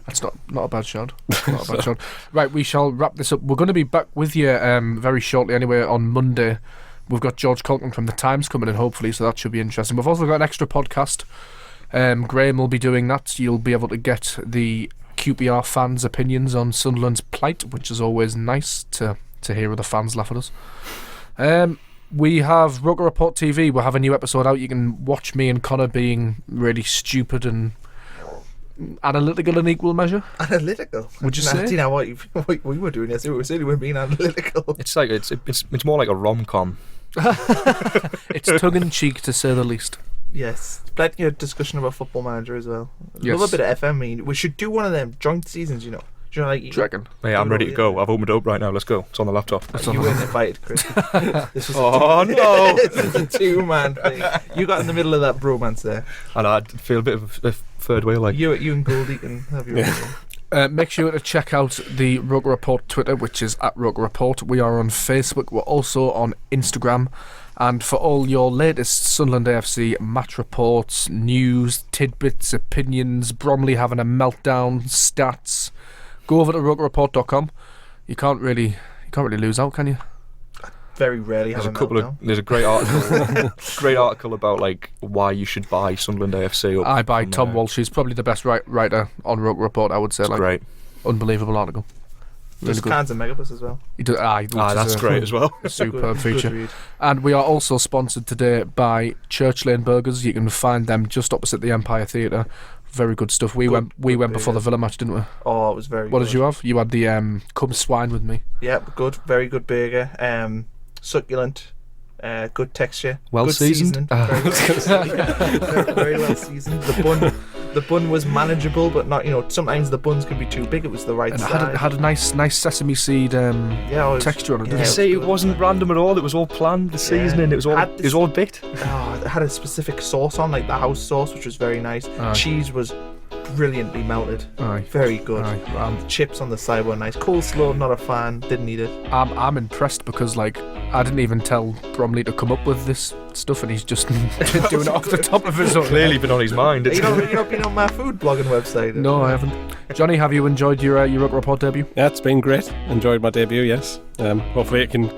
That's not a bad shout. Not a bad shout. Right, we shall wrap this up. We're going to be back with you very shortly anyway on Monday. We've got George Colton from The Times coming in, hopefully, so that should be interesting. We've also got an extra podcast. Graham will be doing that. You'll be able to get the QPR fans' opinions on Sunderland's plight, which is always nice to hear other fans laugh at us. We have Roker Rapport TV. We'll have a new episode out. You can watch me and Connor being really stupid and analytical in equal measure. Analytical? Would you say? Do you know what we were doing yesterday? We were certainly being analytical. It's like it's more like a rom-com. It's tongue in cheek, to say the least. Yes. Plenty of discussion about Football Manager as well. Yes. Love a bit of FM. We should do one of them joint seasons, you know. Do you know, like, Do you reckon? Yeah, I'm ready to go. I've opened it up right now. Let's go. It's on the laptop. You weren't invited, Chris. This was Oh no! this is a two-man thing. You got in the middle of that bromance there. And I feel a bit of a third wheel, like. You and Goldie can have your Make sure to check out the Roker Report Twitter, which is @Roker Report. We are on Facebook. We're also on Instagram. And for all your latest Sunderland AFC match reports, news, tidbits, opinions, Bromley having a meltdown, stats, go over to rokerreport.com. You can't really lose out, can you? Very rarely have There's a meltdown. There's a great article, about like why you should buy Sunderland AFC. I buy Tom Walsh. He's probably the best writer on Roker Report, I would say. It's great. Unbelievable article. There's cans and megabus as well. That's great as well. Superb feature. And we are also sponsored today by Church Lane Burgers. You can find them just opposite the Empire Theatre. Very good stuff. We went before the Villa match, didn't we? Oh, it was very good. What did you have? You had the Come Swine with me. Yeah, good. Very good burger. Succulent. Good texture. Well good seasoned. Very well seasoned. The bun was manageable, but not. Sometimes the buns can be too big. It was the right And size. it had a nice sesame seed texture on it. Didn't it? See, it wasn't random at all. It was all planned. The seasoning. It was all bit. Oh, it had a specific sauce on, like the house sauce, which was very nice. Aye. Cheese was brilliantly melted. Aye. Very good. Aye. Chips on the side were nice. Coleslaw, not a fan. Didn't eat it. I'm impressed because I didn't even tell Bromley to come up with this stuff, and he's just doing it off the top of his own. Clearly been on his mind. You not been on my food blogging website? No, I haven't. Johnny, have you enjoyed your Roker Report debut? Yeah, it's been great. Enjoyed my debut, yes. Hopefully it can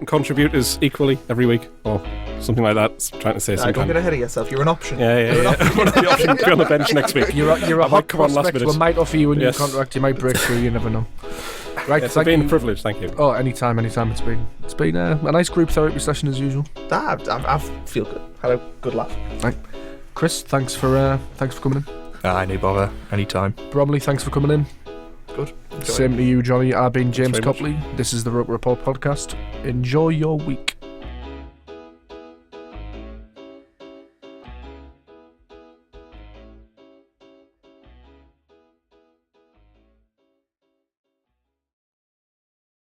contribute as equally every week, or something like that. Trying to say something. Don't get ahead of yourself. You're an option. Yeah. One of the options to be on the bench next week. You're a hot come on last prospect. minute. We might offer you a new Yes. contract. You might break through. You never know. Right, It's thank been you. a privilege, thank you. Oh, anytime. It's been a nice group therapy session as usual. I feel good. Had a good laugh. Right, Chris, thanks for coming in. No bother. Anytime. Bromley, thanks for coming in. Good. Enjoy. Same to you, Johnny. I've been James very much. Copley. This is the Roker Report Podcast. Enjoy your week.